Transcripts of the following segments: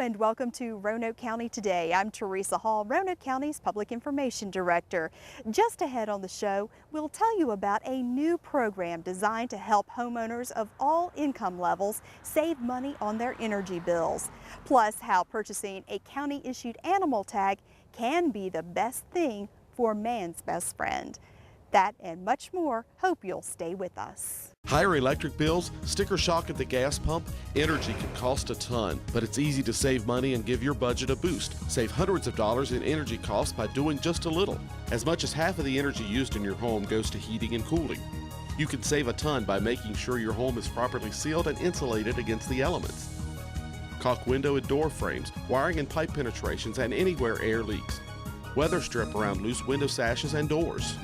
and welcome to Roanoke County Today. I'm Teresa Hall, Roanoke County's Public Information Director. Just ahead on the show, we'll tell you about a new program designed to help homeowners of all income levels save money on their energy bills. Plus, how purchasing a county-issued animal tag can be the best thing for man's best friend. That and much more. Hope you'll stay with us. Higher electric bills, sticker shock at the gas pump, energy can cost a ton, but it's easy to save money and give your budget a boost. Save hundreds of dollars in energy costs by doing just a little. As much as half of the energy used in your home goes to heating and cooling. You can save a ton by making sure your home is properly sealed and insulated against the elements. Caulk window and door frames, wiring and pipe penetrations, and anywhere air leaks. Weather strip around loose window sashes and doors.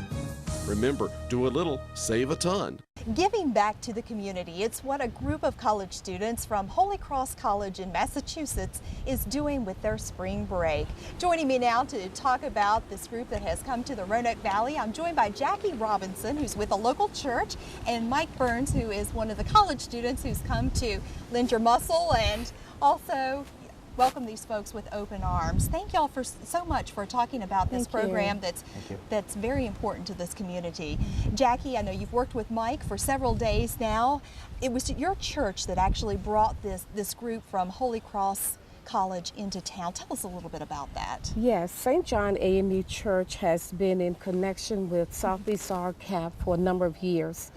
Remember, do a little, save a ton. Giving back to the community, it's what a group of college students from Holy Cross College in Massachusetts is doing with their spring break. Joining me now to talk about this group that has come to the Roanoke Valley, I'm joined by Jackie Robinson, who's with a local church, and Mike Burns, who is one of the college students who's come to lend your muscle and also welcome these folks with open arms. Thank y'all for so much for talking about this program that's very important to this community. Jackie, I know you've worked with Mike for several days now. It was your church that actually brought this group from Holy Cross College into town. Tell us a little bit about that. Yes, St. John AME Church has been in connection with Southeast RCAP for a number of years.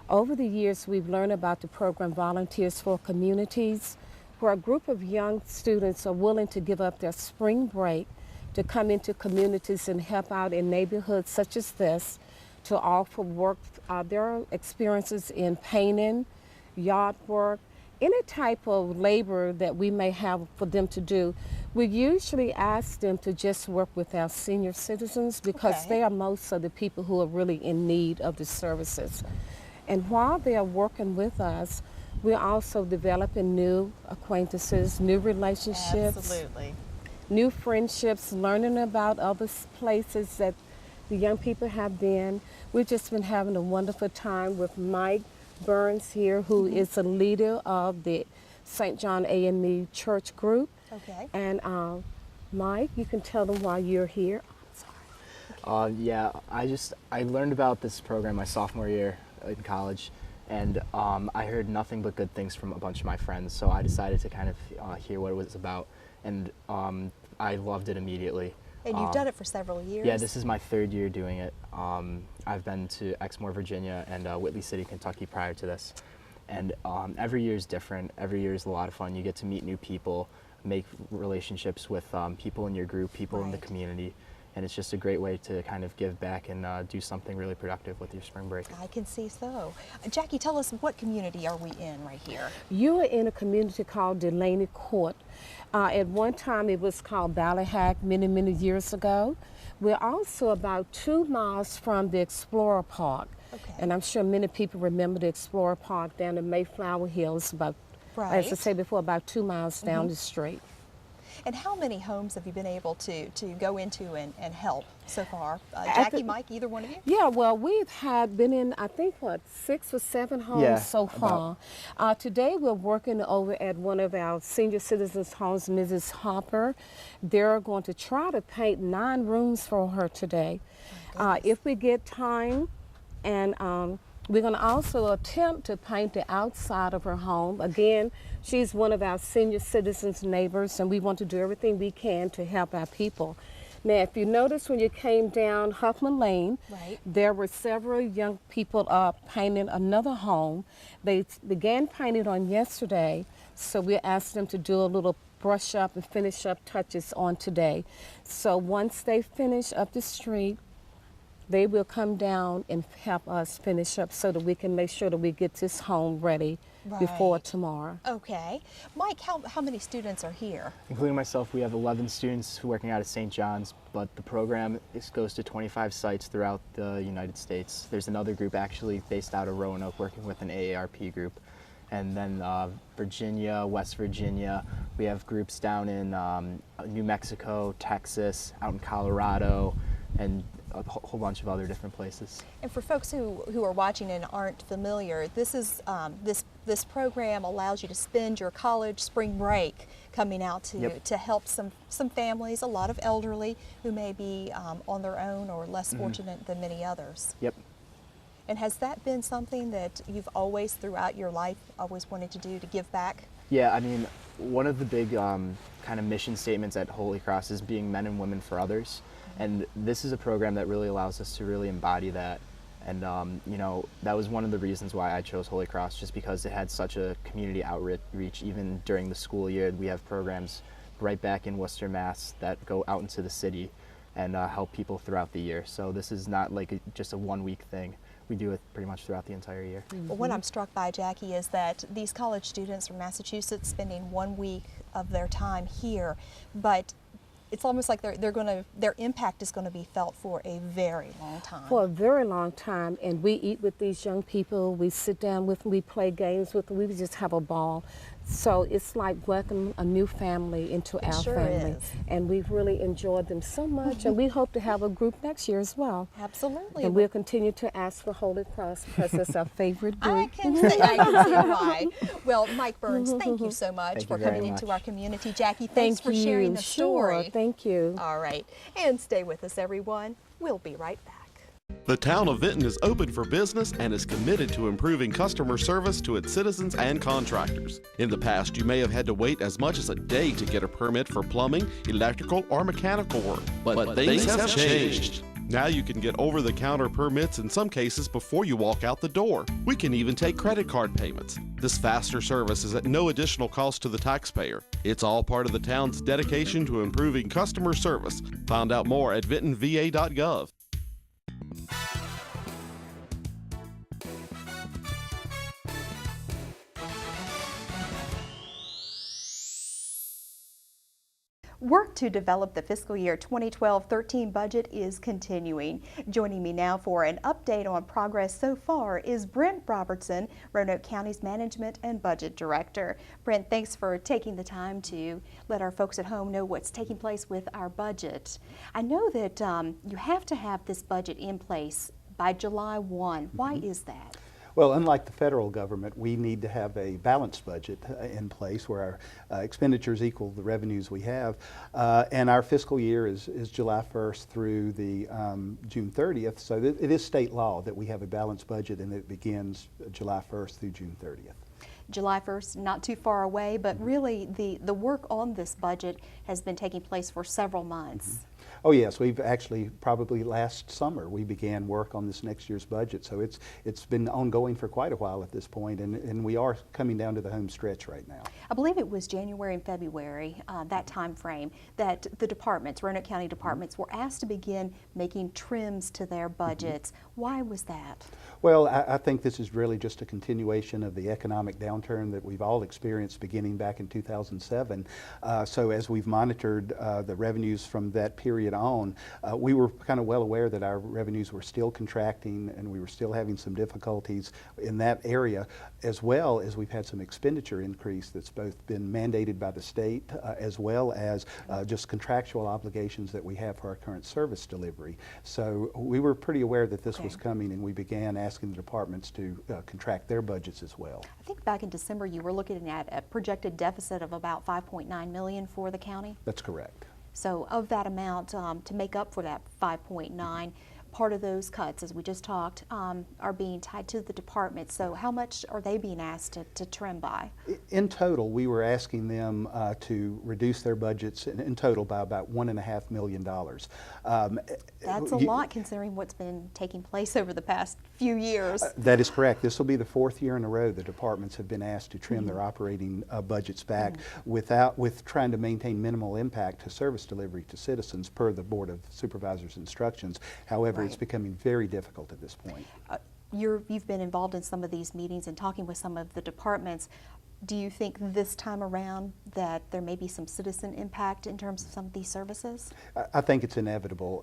Over the years, we've learned about the program Volunteers for Communities, where a group of young students are willing to give up their spring break to come into communities and help out in neighborhoods such as this to offer work, their experiences in painting, yard work, any type of labor that we may have for them to do. We usually ask them to just work with our senior citizens because they are most of the people who are really in need of the services. And while they are working with us, we're also developing new acquaintances, new relationships, new friendships, learning about other places that the young people have been. We've just been having a wonderful time with Mike Burns here, who is a leader of the St. John AME Church group. And Mike, you can tell them why you're here. Yeah, I learned about this program my sophomore year in college. And I heard nothing but good things from a bunch of my friends, so I decided to kind of hear what it was about, and I loved it immediately. And you've done it for several years? Yeah, this is my third year doing it. I've been to Exmoor, Virginia, and Whitley City, Kentucky prior to this. And every year is different. Every year is a lot of fun. You get to meet new people, make relationships with people in your group, people in the community. And it's just a great way to kind of give back and do something really productive with your spring break. I can see so. Jackie, tell us, what community are we in right here? You are in a community called Delaney Court. At one time it was called Ballyhack many years ago. We're also about 2 miles from the Explorer Park. And I'm sure many people remember the Explorer Park down in Mayflower Hills, about, as I said before, about 2 miles down the street. And how many homes have you been able to go into and help so far? Jackie, Mike, either one of you? Yeah, well, we've been in, I think, 6 or 7 homes so far. Today we're working over at one of our senior citizens' homes, Mrs. Hopper. They're going to try to paint 9 rooms for her today. If we get time, and we're going to also attempt to paint the outside of her home. Again, she's one of our senior citizens' neighbors, and we want to do everything we can to help our people. Now, if you notice when you came down Huffman Lane, there were several young people painting another home. They began painting on yesterday, so we asked them to do a little brush up and finish up touches on today. So once they finish up the street, they will come down and help us finish up so that we can make sure that we get this home ready before tomorrow. Okay. Mike, how many students are here? Including myself, we have 11 students working out at St. John's, but the program goes to 25 sites throughout the United States. There's another group actually based out of Roanoke working with an AARP group. And then Virginia, West Virginia, we have groups down in New Mexico, Texas, out in Colorado, and a whole bunch of other different places. And for folks who are watching and aren't familiar, this this program allows you to spend your college spring break coming out to help some families, a lot of elderly who may be on their own or less fortunate than many others. Yep. And has that been something that you've always, throughout your life, always wanted to do, to give back? Yeah, I mean, one of the big kind of mission statements at Holy Cross is being men and women for others. And this is a program that really allows us to really embody that. And, you know, that was one of the reasons why I chose Holy Cross, just because it had such a community outreach. Even during the school year, we have programs right back in Worcester, Mass. that go out into the city and help people throughout the year. So this is not like just a one-week thing. We do it pretty much throughout the entire year. Well, what I'm struck by, Jackie, is that these college students from Massachusetts spending 1 week of their time here, but it's almost like their impact is going to be felt for a very long time. For a very long time, and we eat with these young people, we sit down with them, we play games with them, we just have a ball. So it's like welcoming a new family into our sure family. is. And we've really enjoyed them so much, and we hope to have a group next year as well. Absolutely. And we'll continue to ask for Holy Cross because it's our favorite group. I can see why. Well, Mike Burns, thank you so much Thank for you very coming into much. our community. Jackie, thanks for sharing the Sure, story. thank you. All right, and stay with us, everyone. We'll be right back. The town of Vinton is open for business and is committed to improving customer service to its citizens and contractors. In the past, you may have had to wait as much as a day to get a permit for plumbing, electrical, or mechanical work. But things have changed. Now you can get over-the-counter permits in some cases before you walk out the door. We can even take credit card payments. This faster service is at no additional cost to the taxpayer. It's all part of the town's dedication to improving customer service. Find out more at vintonva.gov. Work to develop the fiscal year 2012-13 budget is continuing. Joining me now for an update on progress so far is Brent Robertson, Roanoke County's Management and Budget Director. Brent, thanks for taking the time to let our folks at home know what's taking place with our budget. I know that you have to have this budget in place by July 1. Why is that? Well, unlike the federal government, we need to have a balanced budget in place where our expenditures equal the revenues we have. And our fiscal year is July 1st through the June 30th. So it is state law that we have a balanced budget, and it begins July 1st through June 30th. July 1st, not too far away, but really the work on this budget has been taking place for several months. Oh yes, we've actually, probably last summer, we began work on this next year's budget. So it's been ongoing for quite a while at this point, and we are coming down to the home stretch right now. I believe it was January and February, that time frame, that the departments, Roanoke County departments, were asked to begin making trims to their budgets. Why was that? Well, I think this is really just a continuation of the economic downturn that we've all experienced beginning back in 2007. So as we've monitored the revenues from that period on, we were kind of well aware that our revenues were still contracting and we were still having some difficulties in that area, as well as we've had some expenditure increase that's both been mandated by the state as well as just contractual obligations that we have for our current service delivery. So we were pretty aware that this was coming, and we began asking the departments to contract their budgets as well. I think back in December you were looking at a projected deficit of about $5.9 million for the county. That's correct. So of that amount, to make up for that 5.9, part of those cuts, as we just talked, are being tied to the department. So how much are they being asked to trim by? In total, we were asking them to reduce their budgets in total by about $1.5 million. That's a lot considering what's been taking place over the past few years. That is correct. This will be the fourth year in a row the departments have been asked to trim their operating budgets back with trying to maintain minimal impact to service delivery to citizens per the Board of Supervisors' instructions. However, it's becoming very difficult at this point. You've been involved in some of these meetings and talking with some of the departments. Do you think this time around that there may be some citizen impact in terms of some of these services? I think it's inevitable.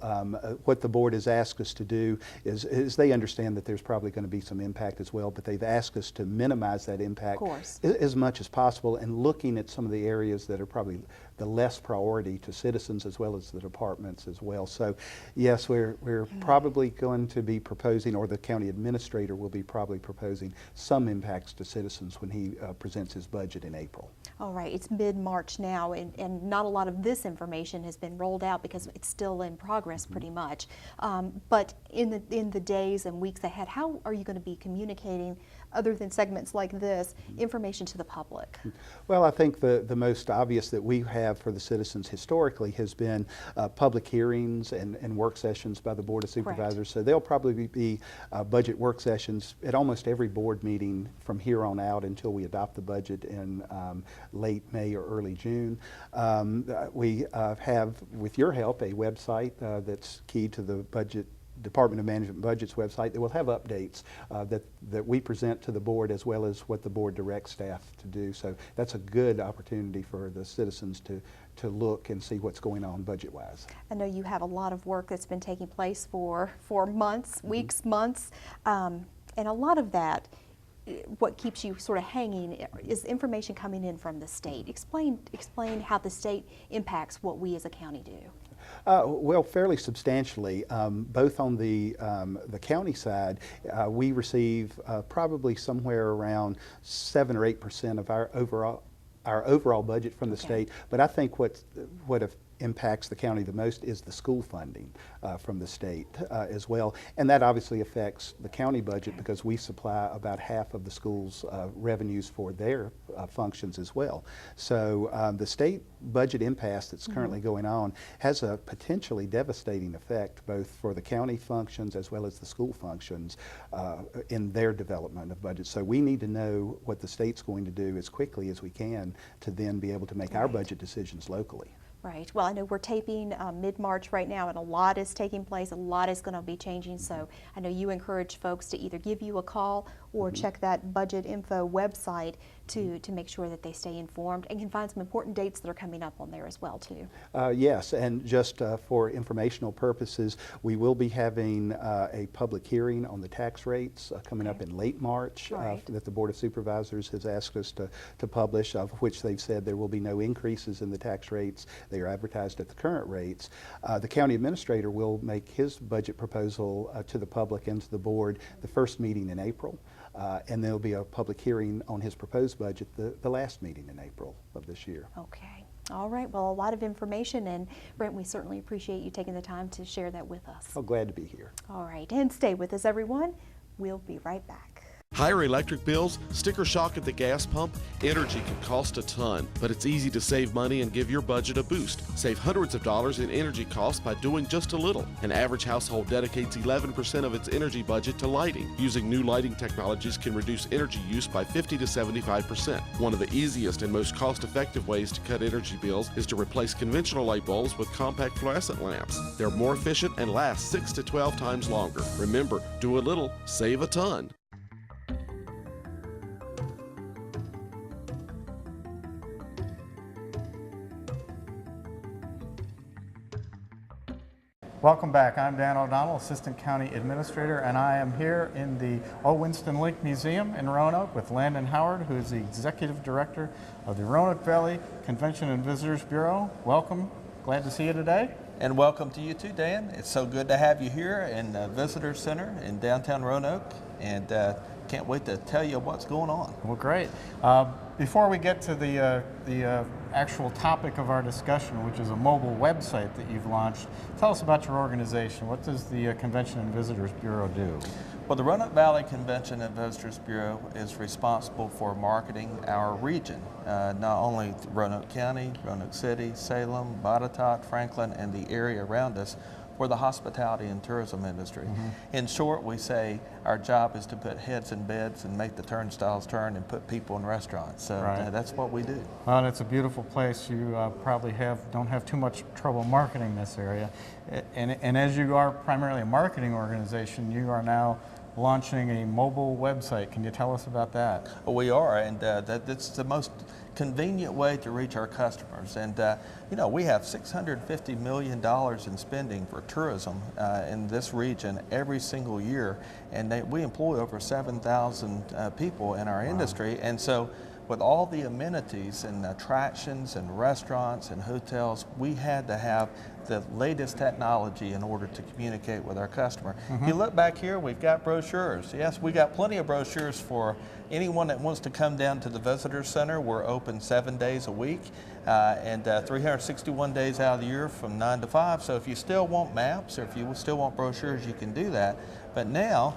What the board has asked us to do is they understand that there's probably going to be some impact as well, but they've asked us to minimize that impact as much as possible, and looking at some of the areas that are probably the less priority to citizens as well as the departments as well. So yes, we're probably going to be proposing, or the county administrator will be probably proposing some impacts to citizens when he presents his budget in April. All right, it's mid-March now, and not a lot of this information has been rolled out because it's still in progress pretty much. But in the days and weeks ahead, how are you going to be communicating, other than segments like this, information to the public? Well, I think the most obvious that we have for the citizens historically has been public hearings and work sessions by the Board of Supervisors. Correct. So there'll probably be budget work sessions at almost every board meeting from here on out until we adopt the budget in late May or early June. We have, with your help, a website that's key to the Department of Management and Budget's website that will have updates that we present to the board, as well as what the board directs staff to do. So that's a good opportunity for the citizens to look and see what's going on budget-wise. I know you have a lot of work that's been taking place for months, weeks, months, and a lot of that, what keeps you sort of hanging is information coming in from the state. Explain how the state impacts what we as a county do. Well, fairly substantially. Both on the county side, we receive probably somewhere around 7 or 8% of our overall budget from the state. But I think what impacts the county the most is the school funding from the state as well. And that obviously affects the county budget because we supply about half of the school's revenues for their functions as well. So the state budget impasse that's currently going on has a potentially devastating effect both for the county functions as well as the school functions in their development of budgets. So we need to know what the state's going to do as quickly as we can to then be able to make our budget decisions locally. Right. Well, I know we're taping mid-March right now, and a lot is taking place. A lot is going to be changing. So I know you encourage folks to either give you a call or check that budget info website to make sure that they stay informed and can find some important dates that are coming up on there as well, too. Yes, and just for informational purposes, we will be having a public hearing on the tax rates coming up in late March that the Board of Supervisors has asked us to publish, of which they've said there will be no increases in the tax rates. They are advertised at the current rates. The county administrator will make his budget proposal to the public and to the board the first meeting in April. And there will be a public hearing on his proposed budget the last meeting in April of this year. Okay. All right. Well, a lot of information, and Brent, we certainly appreciate you taking the time to share that with us. Oh, glad to be here. All right. And stay with us, everyone. We'll be right back. Higher electric bills, sticker shock at the gas pump, energy can cost a ton, but it's easy to save money and give your budget a boost. Save hundreds of dollars in energy costs by doing just a little. An average household dedicates 11% of its energy budget to lighting. Using new lighting technologies can reduce energy use by 50 to 75%. One of the easiest and most cost-effective ways to cut energy bills is to replace conventional light bulbs with compact fluorescent lamps. They're more efficient and last 6 to 12 times longer. Remember, do a little, save a ton. Welcome back. I'm Dan O'Donnell, Assistant County Administrator, and I am here in the O. Winston Link Museum in Roanoke with Landon Howard, who is the Executive Director of the Roanoke Valley Convention and Visitors Bureau. Welcome. Glad to see you today. And welcome to you too, Dan. It's so good to have you here in the Visitor Center in downtown Roanoke, and can't wait to tell you what's going on. Well, great. Before we get to the actual topic of our discussion, which is a mobile website that you've launched, tell us about your organization. What does the Convention and Visitors Bureau do? Well, the Roanoke Valley Convention and Visitors Bureau is responsible for marketing our region, not only Roanoke County, Roanoke City, Salem, Botetourt, Franklin, and the area around us, for the hospitality and tourism industry. In short, we say our job is to put heads in beds and make the turnstiles turn and put people in restaurants. So that's what we do. Well, and it's a beautiful place. You probably don't have too much trouble marketing this area. And as you are primarily a marketing organization, you are now launching a mobile website. Can you tell us about that? We are, and that's the most convenient way to reach our customers. And you know, we have $650 million in spending for tourism in this region every single year, and we employ over 7,000 people in our industry. And so with all the amenities and attractions and restaurants and hotels, we had to have the latest technology in order to communicate with our customer. If you look back here, we've got brochures. Yes, we got plenty of brochures for anyone that wants to come down to the Visitor Center. We're open 7 days a week and 361 days out of the year from 9 to 5. So if you still want maps or if you still want brochures, you can do that. But now,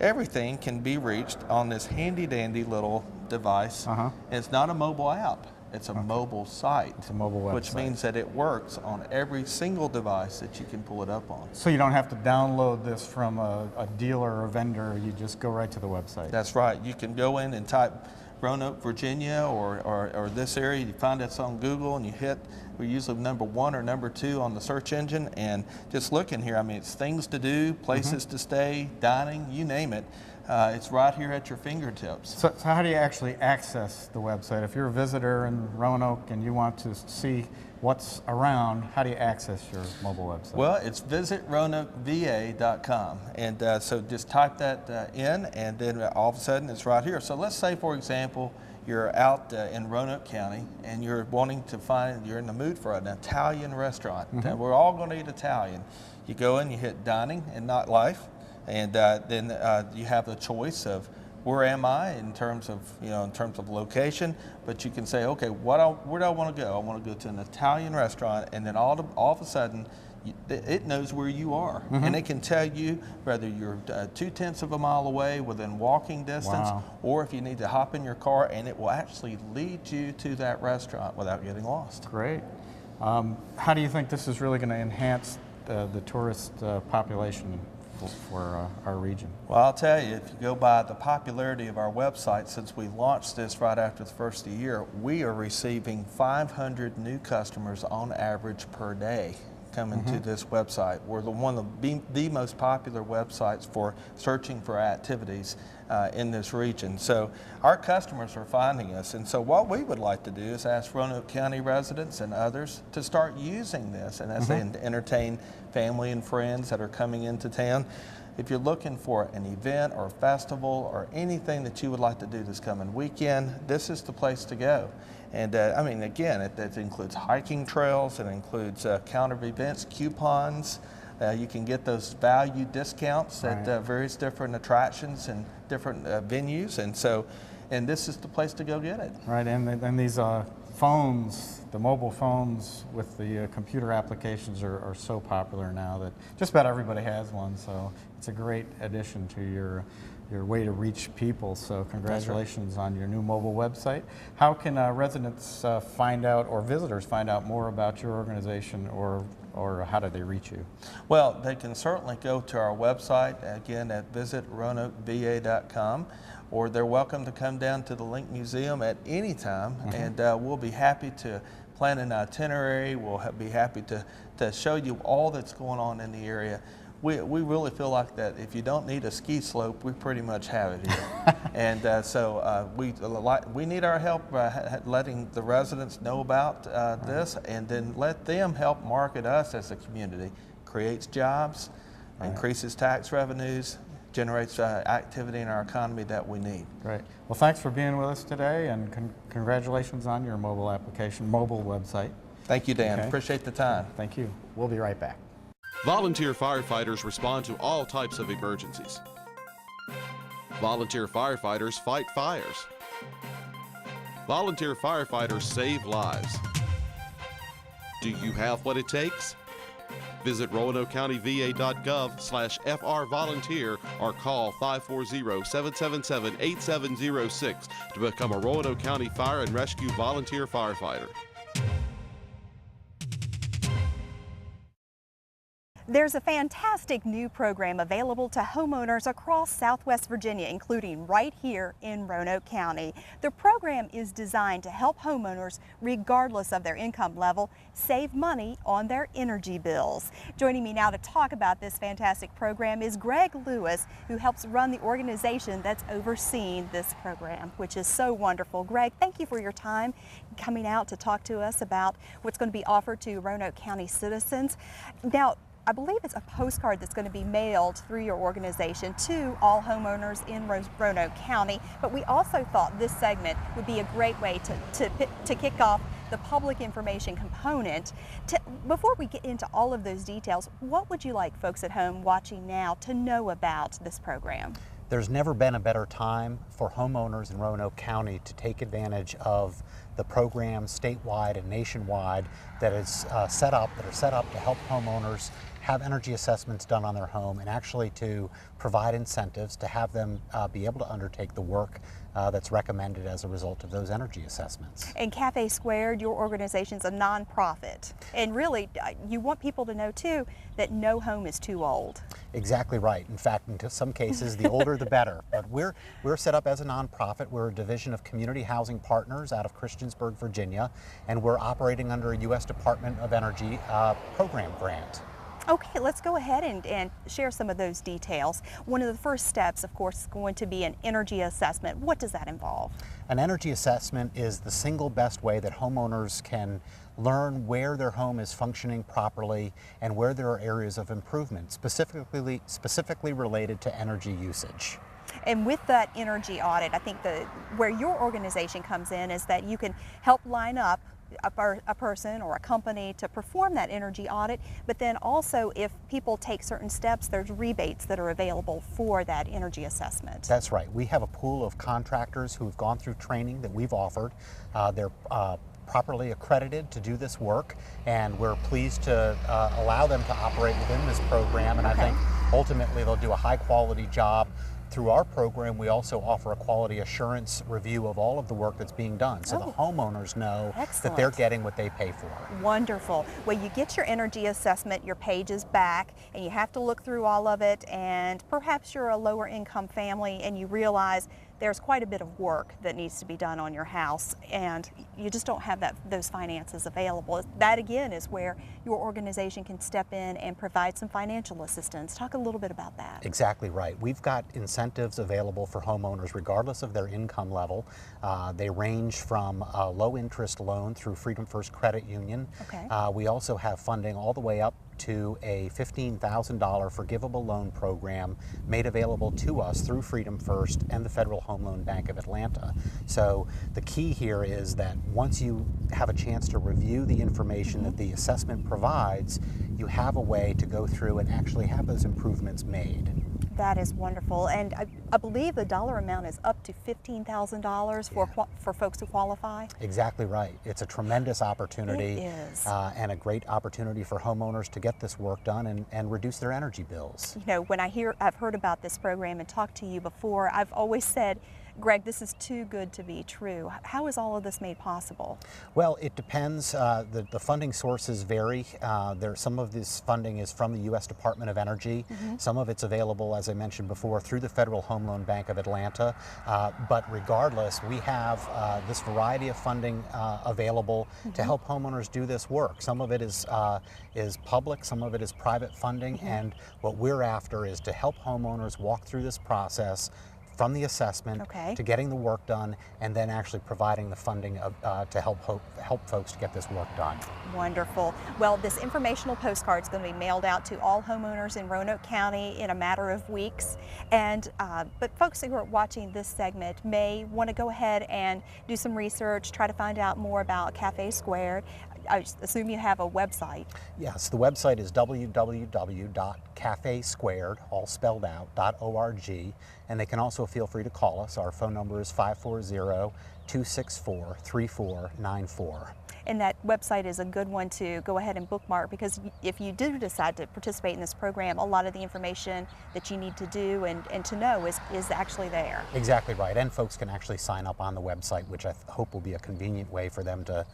everything can be reached on this handy dandy little device. And it's not a mobile app, it's a mobile site. It's a mobile website. Which means that it works on every single device that you can pull it up on. So you don't have to download this from a dealer or vendor, you just go right to the website. That's right. You can go in and type Roanoke, Virginia, or this area. You find us on Google and you hit, we're usually number 1 or number 2 on the search engine, and just look in here. I mean, it's things to do, places to stay, dining, you name it. It's right here at your fingertips. So how do you actually access the website? If you're a visitor in Roanoke and you want to see what's around, how do you access your mobile website? Well, it's visitroanokeva.com, and so just type that in, and then all of a sudden it's right here. So let's say, for example, you're out in Roanoke County and you're wanting to find, you're in the mood for an Italian restaurant. We're all going to eat Italian. You go in, you hit dining and nightlife, and then you have the choice of where am I in terms of, in terms of location, but you can say, okay, where do I want to go? I want to go to an Italian restaurant, and then all of a sudden, it knows where you are, and it can tell you whether you're 2/10 of a mile away within walking distance, or if you need to hop in your car, and it will actually lead you to that restaurant without getting lost. Great. How do you think this is really going to enhance the tourist population for our region? Well, I'll tell you, if you go by the popularity of our website, since we launched this right after the first of the year, we are receiving 500 new customers on average per day coming to this website. We're one of the most popular websites for searching for activities in this region. So our customers are finding us, and so what we would like to do is ask Roanoke County residents and others to start using this, and as they entertain family and friends that are coming into town. If you're looking for an event or a festival or anything that you would like to do this coming weekend, this is the place to go. And I mean, again, it includes hiking trails, it includes counter events, coupons. You can get those value discounts at various different attractions and different venues, and this is the place to go get it. Right, and these phones, the mobile phones with the computer applications are so popular now that just about everybody has one, so it's a great addition to your way to reach people. So congratulations on your new mobile website. How can residents find out, or visitors find out more about your organization, or how do they reach you? Well, they can certainly go to our website, again, at visitroanokeva.com, or they're welcome to come down to the Link Museum at any time, and we'll be happy to plan an itinerary. We'll be happy to show you all that's going on in the area. We really feel like that if you don't need a ski slope, we pretty much have it here. And so we need our help letting the residents know about this, and then let them help market us as a community. Creates jobs, increases tax revenues, generates activity in our economy that we need. Great. Well, thanks for being with us today, and congratulations on your mobile website. Thank you, Dan. Appreciate the time. Thank you. We'll be right back. Volunteer firefighters respond to all types of emergencies. Volunteer firefighters fight fires. Volunteer firefighters save lives. Do you have what it takes? Visit RoanokeCountyVA.gov/FRVolunteer or call 540-777-8706 to become a Roanoke County Fire and Rescue volunteer firefighter. There's a fantastic new program available to homeowners across Southwest Virginia, including right here in Roanoke County. The program is designed to help homeowners, regardless of their income level, save money on their energy bills. Joining me now to talk about this fantastic program is Greg Lewis, who helps run the organization that's overseeing this program, which is so wonderful. Greg, thank you for your time coming out to talk to us about what's going to be offered to Roanoke County citizens. Now, I believe it's a postcard that's going to be mailed through your organization to all homeowners in Roanoke County. But we also thought this segment would be a great way to kick off the public information component. Before we get into all of those details, what would you like folks at home watching now to know about this program? There's never been a better time for homeowners in Roanoke County to take advantage of the programs statewide and nationwide that are set up to help homeowners have energy assessments done on their home, and actually to provide incentives to have them be able to undertake the work that's recommended as a result of those energy assessments. And Cafe Squared, your organization's a nonprofit, and really you want people to know too that no home is too old. Exactly right. In fact, in some cases, the older the better. But we're set up as a nonprofit. We're a division of Community Housing Partners out of Christiansburg, Virginia, and we're operating under a U.S. Department of Energy program grant. Okay, let's go ahead and share some of those details. One of the first steps, of course, is going to be an energy assessment. What does that involve? An energy assessment is the single best way that homeowners can learn where their home is functioning properly and where there are areas of improvement, specifically related to energy usage. And with that energy audit, I think where your organization comes in is that you can help line up a person or a company to perform that energy audit, but then also if people take certain steps, there's rebates that are available for that energy assessment. That's right. We have a pool of contractors who have gone through training that we've offered. They're properly accredited to do this work, and we're pleased to allow them to operate within this program, and Okay. I think ultimately they'll do a high quality job. Through our program, we also offer a quality assurance review of all of the work that's being done, so the homeowners know that they're getting what they pay for. Wonderful. Well, you get your energy assessment, your page is back, and you have to look through all of it, and perhaps you're a lower income family and you realize there's quite a bit of work that needs to be done on your house, and you just don't have those finances available. That again is where your organization can step in and provide some financial assistance. Talk a little bit about that. Exactly right. We've got incentives available for homeowners regardless of their income level. They range from a low interest loan through Freedom First Credit Union. Okay. We also have funding all the way up to a $15,000 forgivable loan program made available to us through Freedom First and the Federal Home Loan Bank of Atlanta. So the key here is that once you have a chance to review the information that the assessment provides, you have a way to go through and actually have those improvements made. That is wonderful, and I believe the dollar amount is up to $15,000 for folks who qualify. Exactly right. It's a tremendous opportunity. It is. And a great opportunity for homeowners to get this work done and reduce their energy bills. You know, when I've heard about this program and talked to you before, I've always said, Greg, this is too good to be true. How is all of this made possible? Well, it depends. The funding sources vary. Some of this funding is from the U.S. Department of Energy. Some of it's available, as I mentioned before, through the Federal Home Loan Bank of Atlanta. But regardless, we have this variety of funding available to help homeowners do this work. Some of it is public, some of it is private funding, and what we're after is to help homeowners walk through this process from the assessment to getting the work done, and then actually providing the funding to help folks to get this work done. Wonderful. Well, this informational postcard is going to be mailed out to all homeowners in Roanoke County in a matter of weeks. And but folks who are watching this segment may want to go ahead and do some research, try to find out more about Cafe Squared. I assume you have a website. Yes, the website is www.cafesquared, all spelled out, .org, and they can also feel free to call us. Our phone number is 540-264-3494. And that website is a good one to go ahead and bookmark, because if you do decide to participate in this program, a lot of the information that you need to do and to know is actually there. Exactly right, and folks can actually sign up on the website, which I hope will be a convenient way for them to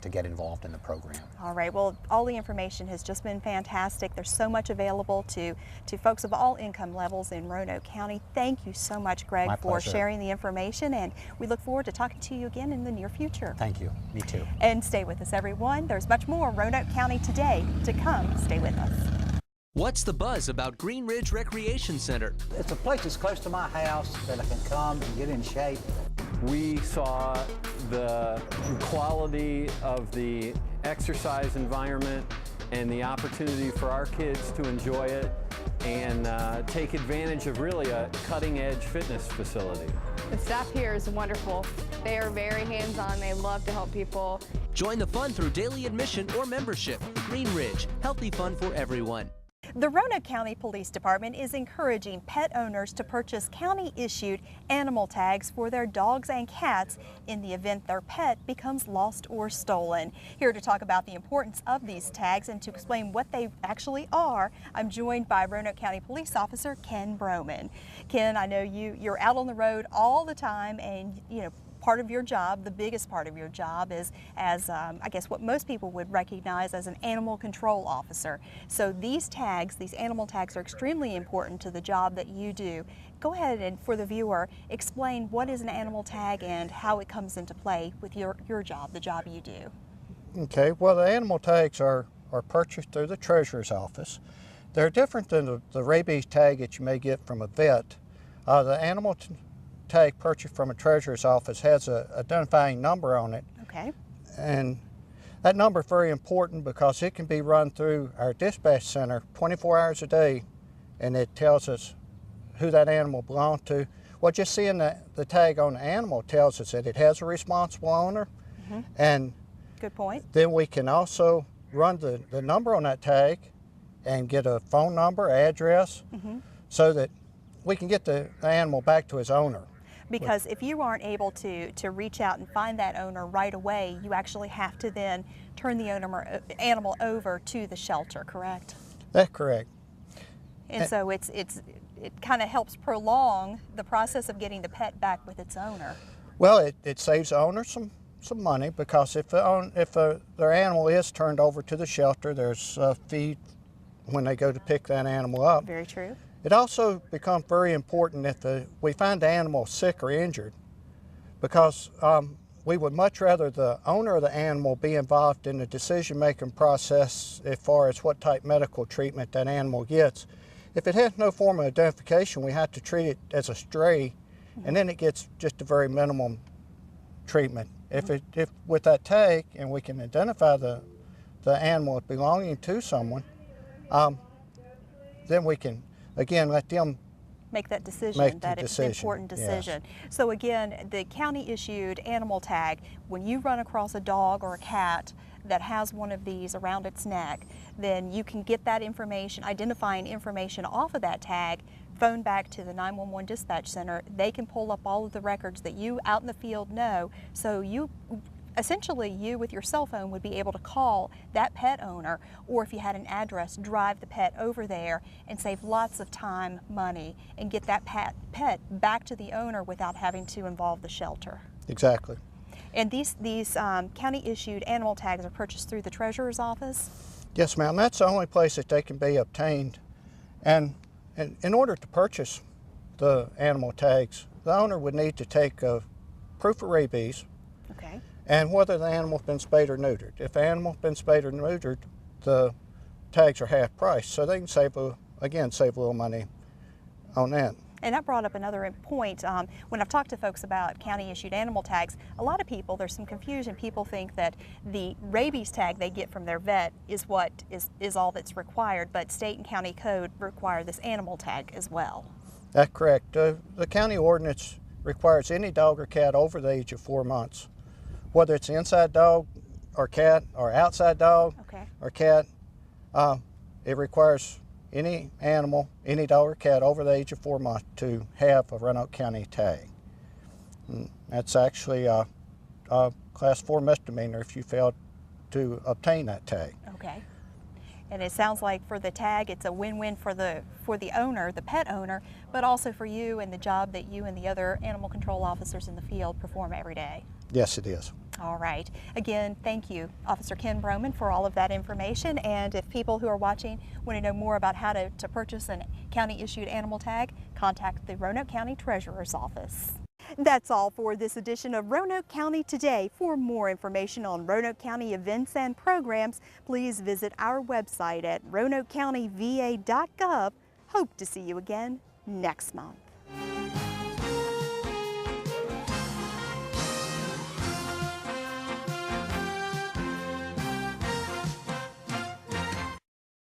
get involved in the program. All right, well, all the information has just been fantastic. There's so much available to folks of all income levels in Roanoke County. Thank you so much, Greg, for sharing the information, and we look forward to talking to you again in the near future. Thank you. Me too. And stay with us, everyone. There's much more Roanoke County Today to come. Stay with us. What's the buzz about Green Ridge Recreation Center? It's a place that's close to my house that I can come and get in shape. We saw the quality of the exercise environment and the opportunity for our kids to enjoy it and take advantage of really a cutting-edge fitness facility. The staff here is wonderful. They are very hands-on. They love to help people. Join the fun through daily admission or membership. Green Ridge, healthy fun for everyone. The Roanoke County Police Department is encouraging pet owners to purchase county-issued animal tags for their dogs and cats in the event their pet becomes lost or stolen. Here to talk about the importance of these tags and to explain what they actually are, I'm joined by Roanoke County Police Officer Ken Broman. Ken, I know you're out on the road all the time, and part of your job, the biggest part of your job, is as I guess what most people would recognize as an animal control officer. So these tags, these animal tags, are extremely important to the job that you do. Go ahead and, for the viewer, explain what is an animal tag and how it comes into play with your job, the job you do. Okay, well, the animal tags are purchased through the treasurer's office. They're different than the rabies tag that you may get from a vet. The animal tag purchased from a treasurer's office has an identifying number on it. Okay. And that number is very important because it can be run through our dispatch center 24 hours a day, and it tells us who that animal belonged to. Well, just seeing the tag on the animal tells us that it has a responsible owner. Mm-hmm. And good point. Then we can also run the number on that tag and get a phone number, address, mm-hmm. so that we can get the animal back to his owner. Because if you aren't able to reach out and find that owner right away, you actually have to then turn the animal over to the shelter, correct? That's correct. And so it kind of helps prolong the process of getting the pet back with its owner. Well, it saves the owner some money, because if their animal is turned over to the shelter, there's a fee when they go to pick that animal up. Very true. It also becomes very important if we find the animal sick or injured, because we would much rather the owner of the animal be involved in the decision-making process as far as what type of medical treatment that animal gets. If it has no form of identification, we have to treat it as a stray, mm-hmm. and then it gets just a very minimum treatment. Mm-hmm. If with that tag and we can identify the animal as belonging to someone, then we can again let them make that decision, it's an important decision. Yes. So again, the county issued animal tag, when you run across a dog or a cat that has one of these around its neck, then you can get that information, identifying information off of that tag, phone back to the 911 dispatch center. They can pull up all of the records that you out in the field know. So essentially, you with your cell phone would be able to call that pet owner, or if you had an address, drive the pet over there and save lots of time, money, and get that pet back to the owner without having to involve the shelter. Exactly. And these county-issued animal tags are purchased through the treasurer's office? Yes, ma'am. That's the only place that they can be obtained. And in order to purchase the animal tags, the owner would need to take a proof of rabies. Okay. And whether the animal's been spayed or neutered. If the animal's been spayed or neutered, the tags are half price, so they can save a little money on that. And that brought up another point. When I've talked to folks about county-issued animal tags, a lot of people, there's some confusion. People think that the rabies tag they get from their vet is what is all that's required, but state and county code require this animal tag as well. That's correct. The county ordinance requires any dog or cat over the age of 4 months, whether it's an inside dog or cat or outside dog or cat. It requires any animal, any dog or cat over the age of 4 months to have a Roanoke County tag. And that's actually a class 4 misdemeanor if you fail to obtain that tag. Okay. And it sounds like for the tag, it's a win-win for the owner, the pet owner, but also for you and the job that you and the other animal control officers in the field perform every day. Yes, it is. All right. Again, thank you, Officer Ken Broman, for all of that information. And if people who are watching want to know more about how to purchase a county-issued animal tag, contact the Roanoke County Treasurer's Office. That's all for this edition of Roanoke County Today. For more information on Roanoke County events and programs, please visit our website at roanokecountyva.gov. Hope to see you again next month.